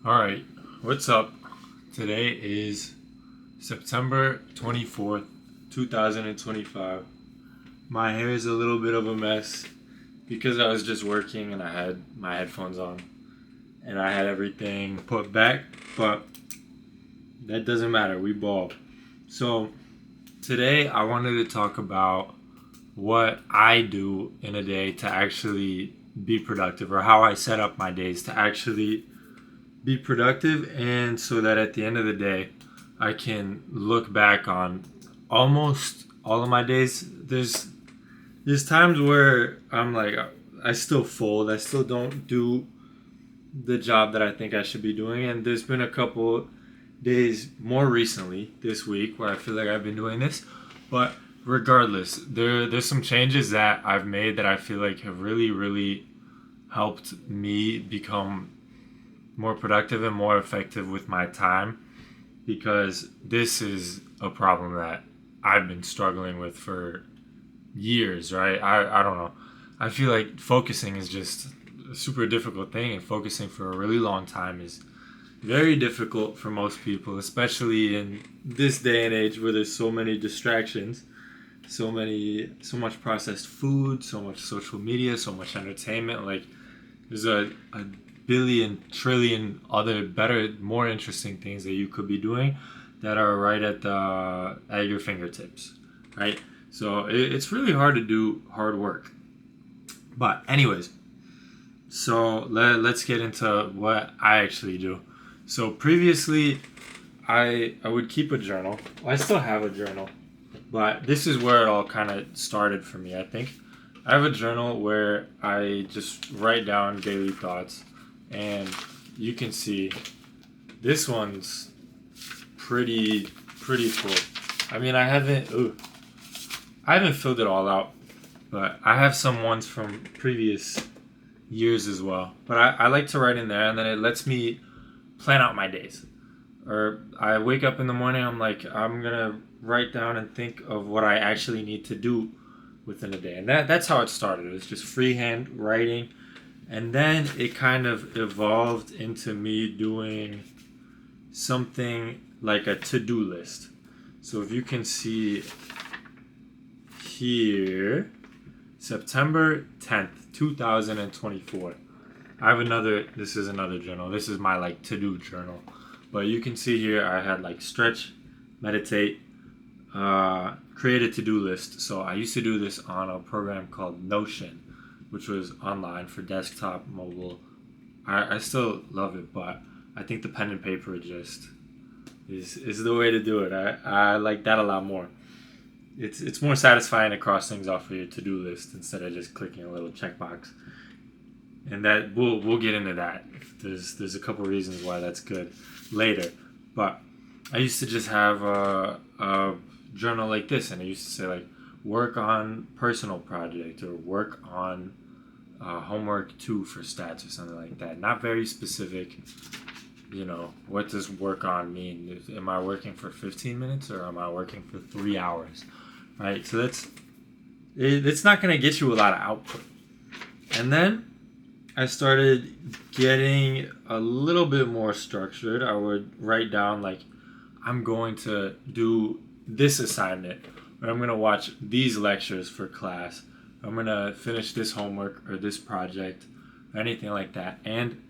Alright, what's up? Today is September 24th, 2025. My hair is a little bit of a mess because I was just working and I had my headphones on and I had everything put back, but that doesn't matter. We ball. So, today I wanted to talk about what I do in a day to actually be productive, or how I set up my days to actually be productive, and so that at the end of the day I can look back on almost all of my days. There's times where I'm like, I still fold, I still don't do the job that I think I should be doing, and there's been a couple days more recently this week where I feel like I've been doing this. But regardless, there's some changes that I've made that I feel like have really helped me become more productive and more effective with my time, because this is a problem that I've been struggling with for years, right? I don't know. I feel like focusing is just a super difficult thing, and focusing for a really long time is very difficult for most people, especially in this day and age where there's so many distractions, so much processed food, so much social media, so much entertainment. Like, there's a billion trillion other better, more interesting things that you could be doing that are right at your fingertips, right? So it's really hard to do hard work. But anyways, so let's get into what I actually do. So previously, I would keep a journal. Well, I still have a journal, but this is where it all kind of started for me, I think. I have a journal where I just write down daily thoughts, and you can see this one's pretty full. I mean, I haven't filled it all out, but I have some ones from previous years as well. But I like to write in there, and then it lets me plan out my days. Or I wake up in the morning, I'm like, I'm gonna write down and think of what I actually need to do within a day. And that's how it started. It was just freehand writing. And then it kind of evolved into me doing something like a to-do list. So if you can see here, September 10th, 2024. This is another journal. This is my like to-do journal. But you can see here I had like stretch, meditate, create a to-do list. So I used to do this on a program called Notion, which was online for desktop, mobile. I still love it, but I think the pen and paper just is the way to do it. I like that a lot more. It's more satisfying to cross things off of your to-do list instead of just clicking a little checkbox. And that we'll get into that. There's a couple reasons why that's good later. But I used to just have a journal like this, and I used to say like, work on personal project, or work on homework 2 for stats, or something like that. Not very specific. What does work on mean? Am I working for 15 minutes, or am I working for 3 hours? Right? So it's not going to get you a lot of output. And then I started getting a little bit more structured. I would write down like, I'm going to do this assignment, or I'm going to watch these lectures for class, I'm going to finish this homework or this project, or anything like that. And,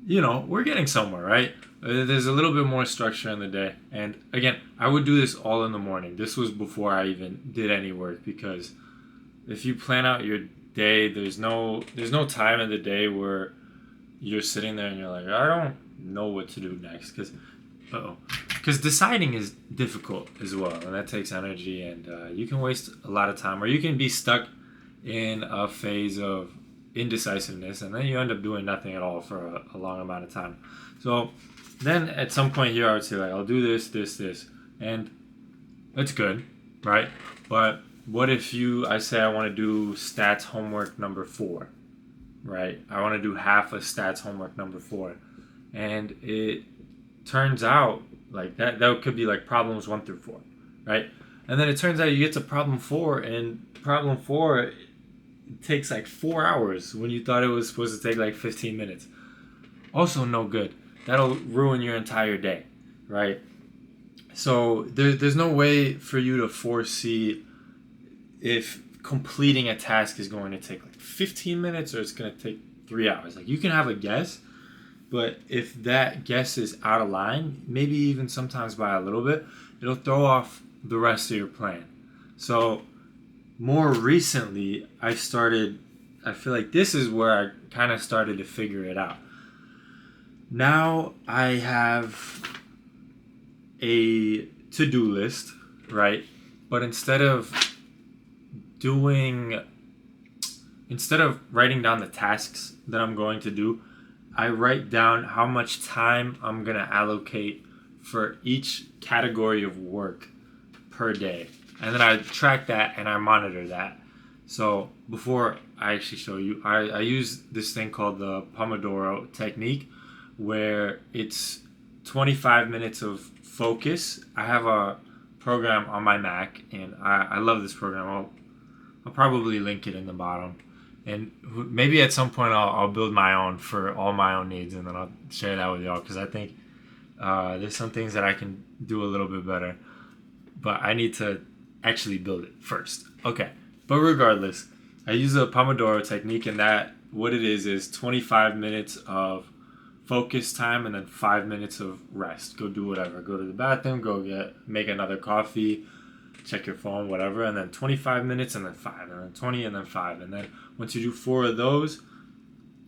we're getting somewhere, right? There's a little bit more structure in the day. And again, I would do this all in the morning. This was before I even did any work, because if you plan out your day, there's no time in the day where you're sitting there and you're like, I don't know what to do next, because deciding is difficult as well, and that takes energy, and you can waste a lot of time, or you can be stuck in a phase of indecisiveness, and then you end up doing nothing at all for a long amount of time. So then at some point here I would say like, I'll do this, and it's good, right? But what if I say I want to do stats homework number 4, right? I want to do half of stats homework number 4, and it turns out like that could be like problems 1 through 4, right? And then it turns out you get to problem 4, and problem 4 takes like 4 hours when you thought it was supposed to take like 15 minutes. Also no good. that'll ruin your entire day, right? So there's no way for you to foresee if completing a task is going to take like 15 minutes or it's going to take 3 hours. Like you can have a guess, but if that guess is out of line, maybe even sometimes by a little bit, it'll throw off the rest of your plan. So more recently, I feel like this is where I kind of started to figure it out. Now I have a to-do list, right? But instead of writing down the tasks that I'm going to do, I write down how much time I'm going to allocate for each category of work per day. And then I track that and I monitor that. So before I actually show you, I use this thing called the Pomodoro technique, where it's 25 minutes of focus. I have a program on my Mac, and I love this program. I'll probably link it in the bottom. And maybe at some point I'll build my own for all my own needs, and then I'll share that with y'all, because I think there's some things that I can do a little bit better. But I need to actually build it first. Okay. But regardless, I use the Pomodoro technique, and that what it is 25 minutes of focus time and then 5 minutes of rest. Go do whatever. Go to the bathroom, make another coffee, check your phone, whatever, and then 25 minutes and then 5, and then 20 and then 5. And then once you do 4 of those,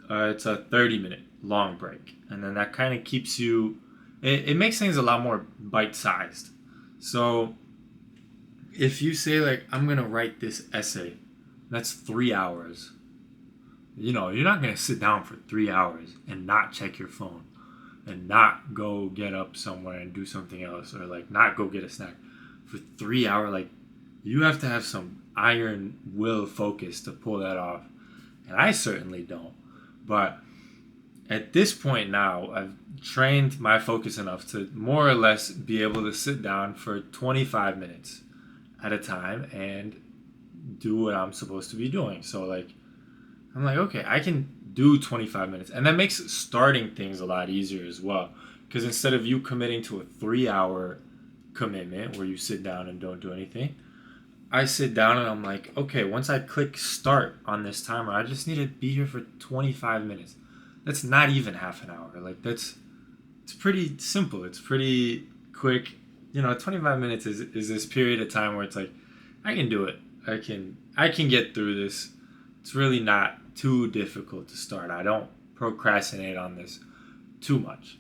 it's a 30-minute long break. And then that kind of keeps you, it makes things a lot more bite-sized. So if you say, like, I'm going to write this essay, that's 3 hours. You know, you're not going to sit down for 3 hours and not check your phone and not go get up somewhere and do something else, or, like, not go get a snack for 3 hours. Like, you have to have some iron will focus to pull that off. And I certainly don't. But at this point now, I've trained my focus enough to more or less be able to sit down for 25 minutes at a time and do what I'm supposed to be doing. So, like, I'm like, okay, I can do 25 minutes. And that makes starting things a lot easier as well. Because instead of you committing to a 3-hour commitment where you sit down and don't do anything, I sit down and I'm like, okay, once I click start on this timer, I just need to be here for 25 minutes. That's not even half an hour. Like, it's pretty simple. It's pretty quick. You know, 25 minutes is this period of time where it's like, I can do it. I can get through this. It's really not too difficult to start. I don't procrastinate on this too much,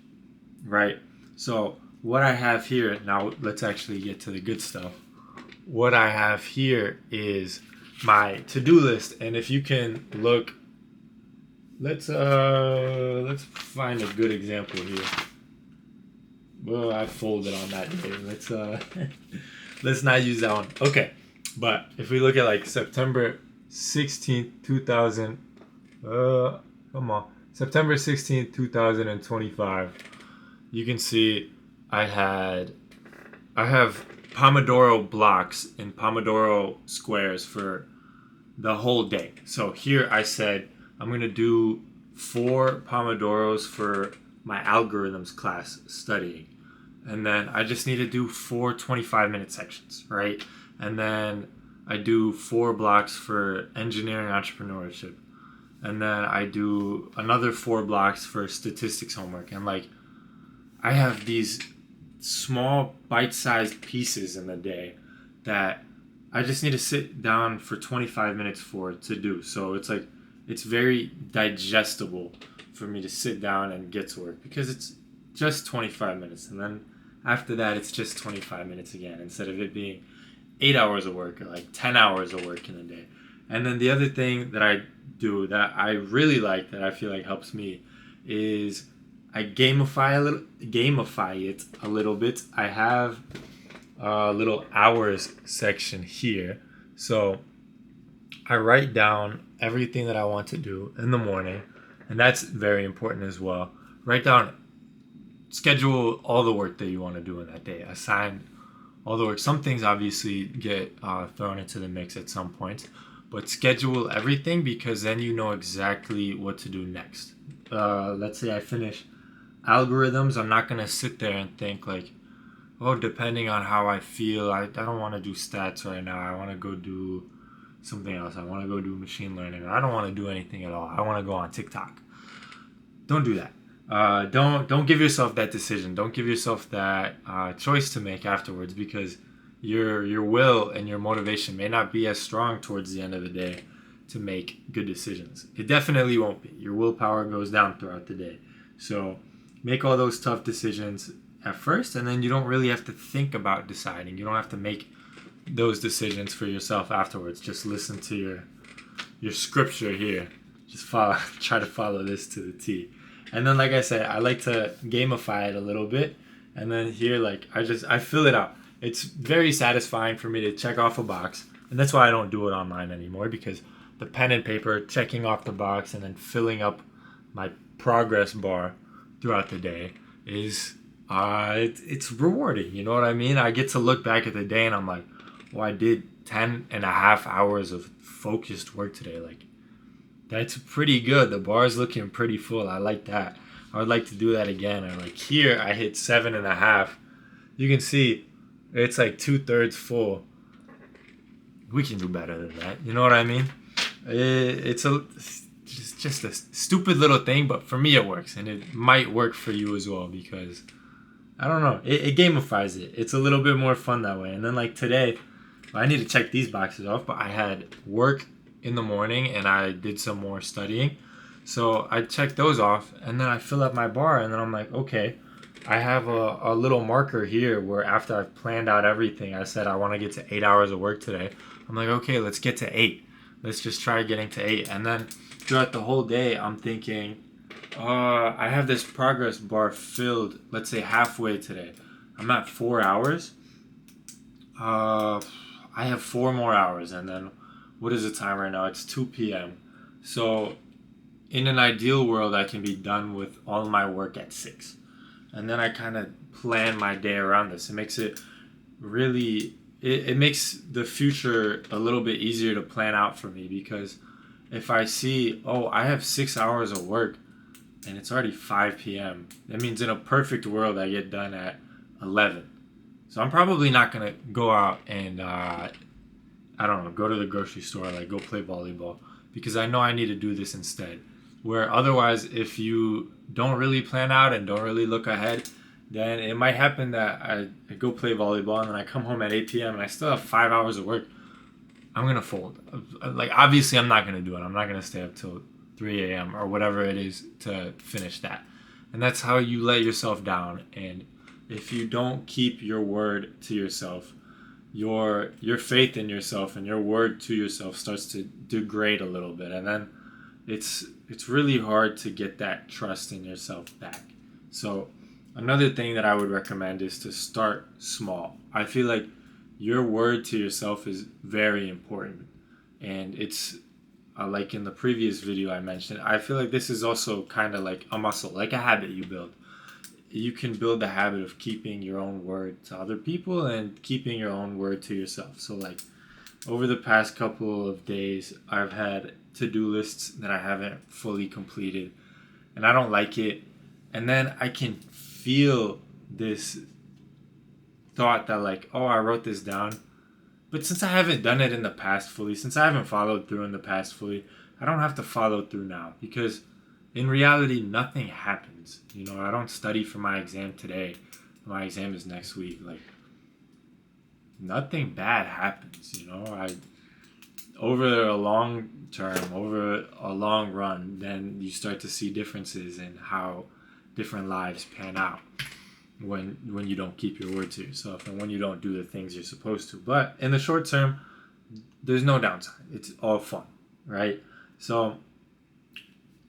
right? So what I have here, now let's actually get to the good stuff. What I have here is my to-do list, and if you can look, let's find a good example here. Well, I folded on that day. Let's not use that one. Okay, but if we look at like September 16th, 2025, you can see I have Pomodoro blocks and Pomodoro squares for the whole day. So here I said I'm going to do 4 Pomodoros for my algorithms class studying. And then I just need to do 4 25-minute sections, right? And then I do 4 blocks for engineering entrepreneurship. And then I do another 4 blocks for statistics homework. And, like, I have these small bite-sized pieces in the day that I just need to sit down for 25 minutes for to do. So it's like, it's very digestible for me to sit down and get to work, because it's just 25 minutes. And then after that, it's just 25 minutes again, instead of it being 8 hours of work or like 10 hours of work in a day. And then the other thing that I do that I really like, that I feel like helps me, is I gamify it a little bit. I have a little hours section here. So I write down everything that I want to do in the morning, and that's very important as well. Write down, schedule all the work that you want to do in that day. Assign all the work. Some things obviously get thrown into the mix at some point, but schedule everything, because then you know exactly what to do next. Let's say I finish algorithms. I'm not gonna sit there and think like, oh, depending on how I feel, I don't want to do stats right now. I want to go do something else. I want to go do machine learning. I don't want to do anything at all. I want to go on TikTok. Don't do that. Don't give yourself that decision. Don't give yourself that choice to make afterwards, because your will and your motivation may not be as strong towards the end of the day to make good decisions. It definitely won't be. Your willpower goes down throughout the day. So make all those tough decisions at first, and then you don't really have to think about deciding. You don't have to make those decisions for yourself afterwards. Just listen to your scripture here. Just follow, try to follow this to the T. And then, like I said, I like to gamify it a little bit. And then here, like, I fill it out. It's very satisfying for me to check off a box. And that's why I don't do it online anymore, because the pen and paper, checking off the box and then filling up my progress bar throughout the day is, it's rewarding. You know what I mean? I get to look back at the day and I'm like, well, I did 10 and a half hours of focused work today. Like, that's pretty good. The bar's looking pretty full. I like that. I would like to do that again. And like here, I hit 7.5. You can see it's like 2/3 full. We can do better than that. You know what I mean? It's just a stupid little thing, but for me it works, and it might work for you as well, because I don't know. It gamifies it. It's a little bit more fun that way. And then like today, I need to check these boxes off, but I had work in the morning and I did some more studying. So I checked those off, and then I fill up my bar, and then I'm like, okay, I have a little marker here where after I've planned out everything, I said I want to get to 8 hours of work today. I'm like, okay, let's get to 8. Let's just try getting to 8. And then throughout the whole day, I'm thinking, I have this progress bar filled, let's say halfway today. I'm at 4 hours. I have 4 more hours, and then what is the time right now? It's 2 p.m. So in an ideal world, I can be done with all my work at 6. And then I kind of plan my day around this. It makes it really, it makes the future a little bit easier to plan out for me, because if I see, oh, I have 6 hours of work and it's already 5 p.m., that means in a perfect world, I get done at 11. So I'm probably not going to go out and, I don't know, go to the grocery store, like go play volleyball, because I know I need to do this instead. Where otherwise, if you don't really plan out and don't really look ahead, then it might happen that I go play volleyball and then I come home at 8 p.m. and I still have 5 hours of work. I'm going to fold. Like, obviously, I'm not going to do it. I'm not going to stay up till 3 a.m. or whatever it is to finish that. And that's how you let yourself down. And if you don't keep your word to yourself, your faith in yourself and your word to yourself starts to degrade a little bit. And then it's really hard to get that trust in yourself back. So another thing that I would recommend is to start small. I feel like your word to yourself is very important. And it's like in the previous video I mentioned, I feel like this is also kind of like a muscle, like a habit you build. You can build the habit of keeping your own word to other people and keeping your own word to yourself. So like over the past couple of days, I've had to-do lists that I haven't fully completed, and I don't like it. And then I can feel this thought that like, oh, I wrote this down, but since I haven't done it in the past fully, since I haven't followed through in the past fully, I don't have to follow through now, because in reality, nothing happens. You know, I don't study for my exam today. My exam is next week. Like, nothing bad happens, you know. Over a long term, over a long run, then you start to see differences in how different lives pan out when you don't keep your word to yourself and when you don't do the things you're supposed to. But in the short term, there's no downside. It's all fun, right? So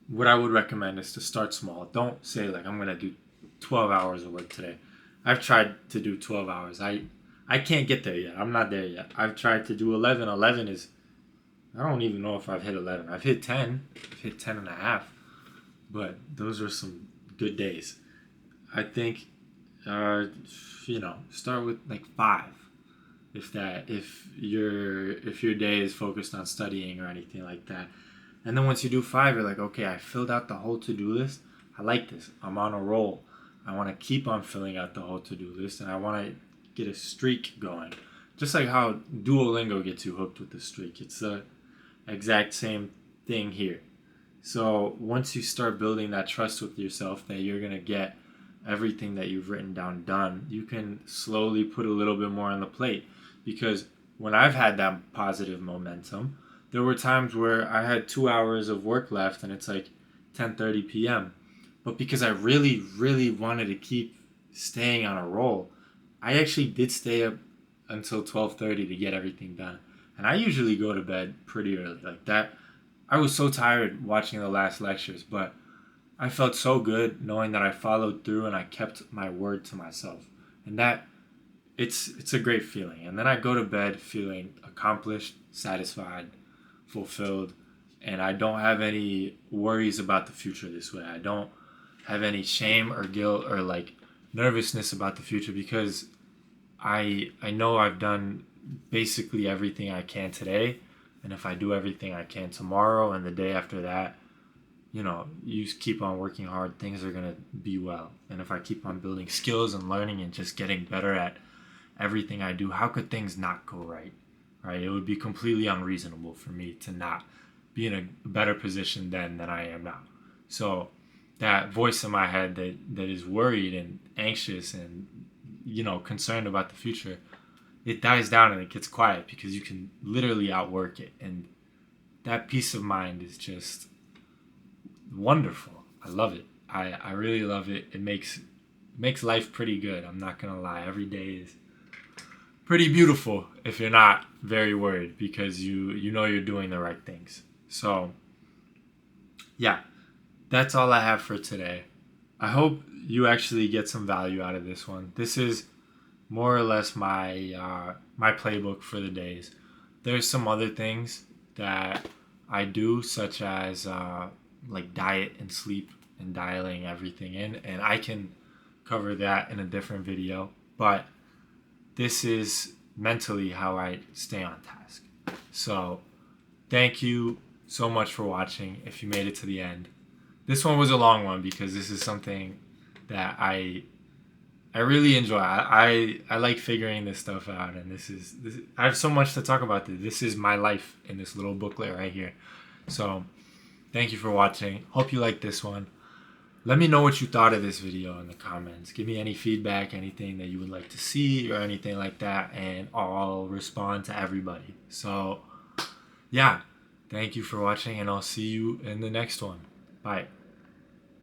what I would recommend is to start small. Don't say like, I'm going to do 12 hours of work today. I've tried to do 12 hours. I can't get there yet. I'm not there yet. I've tried to do 11. 11 is, I don't even know if I've hit 11. I've hit 10. I've hit 10 and a half. But those are some good days. I think, start with like 5. If your day is focused on studying or anything like that. And then once you do 5, you're like, okay, I filled out the whole to-do list. I like this. I'm on a roll. I want to keep on filling out the whole to-do list, and I want to get a streak going. Just like how Duolingo gets you hooked with the streak. It's the exact same thing here. So once you start building that trust with yourself that you're going to get everything that you've written down done, you can slowly put a little bit more on the plate. Because when I've had that positive momentum, there were times where I had 2 hours of work left and it's like 10:30 p.m. But because I really, really wanted to keep staying on a roll, I actually did stay up until 12:30 to get everything done. And I usually go to bed pretty early. Like that, I was so tired watching the last lectures, but I felt so good knowing that I followed through and I kept my word to myself. And that it's a great feeling. And then I go to bed feeling accomplished, satisfied, fulfilled, and I don't have any worries about the future this way. I don't have any shame or guilt or like nervousness about the future because I know I've done basically everything I can today, and if I do everything I can tomorrow and the day after that, you just keep on working hard, things are going to be well. And if I keep on building skills and learning and just getting better at everything I do, how could things not go right? Right? It would be completely unreasonable for me to not be in a better position then than I am now. So that voice in my head that is worried and anxious and concerned about the future, it dies down and it gets quiet because you can literally outwork it. And that peace of mind is just wonderful. I love it. I really love it. It makes life pretty good. I'm not gonna lie. Every day is pretty beautiful if you're not very worried because you know you're doing the right things. So yeah, that's all I have for today. I hope you actually get some value out of this one. This is more or less my my playbook for the days. There's some other things that I do, such as like diet and sleep and dialing everything in, and I can cover that in a different video. But this is mentally how I stay on task. So thank you so much for watching if you made it to the end. This one was a long one because this is something that I really enjoy. I like figuring this stuff out, and this I have so much to talk about. This is my life in this little booklet right here. So thank you for watching. Hope you liked this one. Let me know what you thought of this video in the comments. Give me any feedback, anything that you would like to see or anything like that, and I'll respond to everybody. So yeah, thank you for watching, and I'll see you in the next one. Bye.